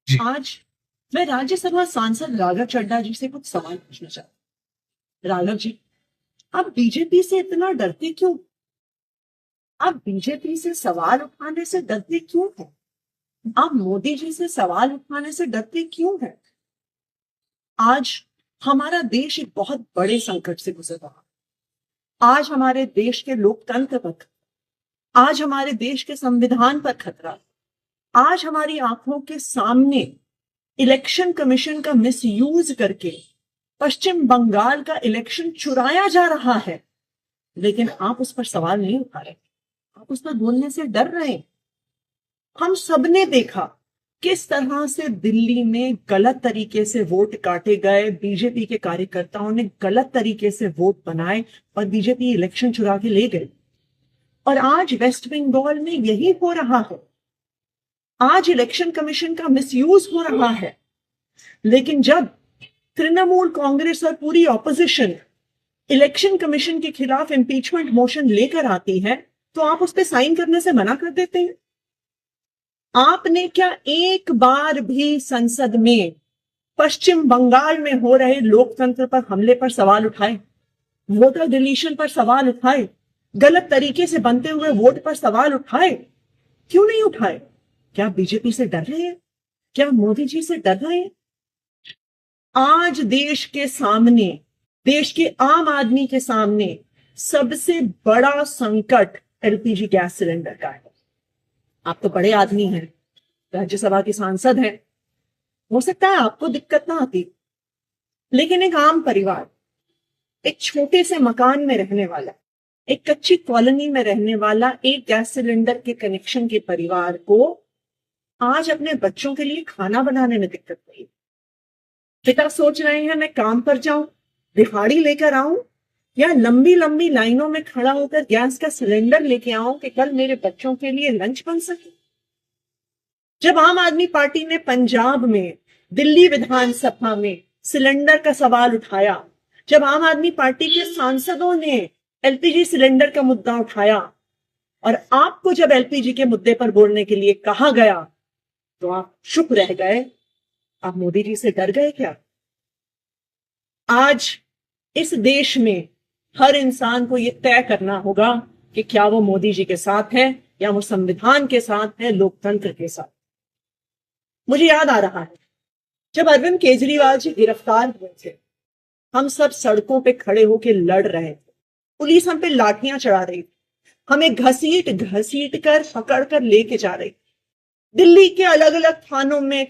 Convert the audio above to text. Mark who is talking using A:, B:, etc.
A: जी।
B: आज मैं राज्यसभा सांसद राघव चड्ढा जी से कुछ सवाल पूछना चाहती हूँ। राघव जी, आप बीजेपी से इतना डरते क्यों? आप बीजेपी से सवाल उठाने से डरते क्यों हैं? आप मोदी जी से सवाल उठाने से डरते क्यों हैं? आज हमारा देश एक बहुत बड़े संकट से गुजर रहा है। आज हमारे देश के लोकतंत्र पर, आज हमारे देश के संविधान पर खतरा है। आज हमारी आंखों के सामने इलेक्शन कमीशन का मिसयूज करके पश्चिम बंगाल का इलेक्शन चुराया जा रहा है, लेकिन आप उस पर सवाल नहीं उठा रहे। आप उस पर बोलने से डर रहे हैं। हम सबने देखा किस तरह से दिल्ली में गलत तरीके से वोट काटे गए, बीजेपी के कार्यकर्ताओं ने गलत तरीके से वोट बनाए और बीजेपी इलेक्शन चुरा के ले गई। और आज वेस्ट बंगाल में यही हो रहा है। आज इलेक्शन कमीशन का मिसयूज हो रहा है। लेकिन जब तृणमूल कांग्रेस और पूरी ऑपोजिशन इलेक्शन कमीशन के खिलाफ इंपीचमेंट मोशन लेकर आती है, तो आप उस पर साइन करने से मना कर देते हैं। आपने क्या एक बार भी संसद में पश्चिम बंगाल में हो रहे लोकतंत्र पर हमले पर सवाल उठाए, वोटर डिलीशन पर सवाल उठाए, गलत तरीके से बनते हुए वोट पर सवाल उठाए? क्यों नहीं उठाए? क्या बीजेपी से डर रहे हैं? क्या मोदी जी से डर रहे हैं? आज देश के सामने, देश के आम आदमी के सामने सबसे बड़ा संकट एलपीजी गैस सिलेंडर का है। आप तो बड़े आदमी हैं, राज्यसभा के सांसद हैं, हो सकता है आपको दिक्कत ना आती, लेकिन एक आम परिवार, एक छोटे से मकान में रहने वाला, एक कच्ची कॉलोनी में रहने वाला एक गैस सिलेंडर के कनेक्शन के परिवार को आज अपने बच्चों के लिए खाना बनाने में दिक्कत नहीं। पिता सोच रहे हैं मैं काम पर जाऊं, दिहाड़ी लेकर आऊं, या लंबी लंबी लाइनों में खड़ा होकर गैस का सिलेंडर लेके आऊं कि कल मेरे बच्चों के लिए लंच बन सके। जब आम आदमी पार्टी ने पंजाब में, दिल्ली विधानसभा में सिलेंडर का सवाल उठाया, जब आम आदमी पार्टी के सांसदों ने एलपीजी सिलेंडर का मुद्दा उठाया और आपको जब एलपीजी के मुद्दे पर बोलने के लिए कहा गया, तो आप चुप रह गए। आप मोदी जी से डर गए क्या? आज इस देश में हर इंसान को यह तय करना होगा कि क्या वो मोदी जी के साथ है या वो संविधान के साथ है, लोकतंत्र के साथ। मुझे याद आ रहा है जब अरविंद केजरीवाल जी गिरफ्तार हुए थे, हम सब सड़कों पे खड़े होकर लड़ रहे थे, पुलिस हम पे लाठियां चढ़ा रही थी, हमें घसीट घसीट कर पकड़ कर लेके जा रही थी। दिल्ली के अलग अलग थानों में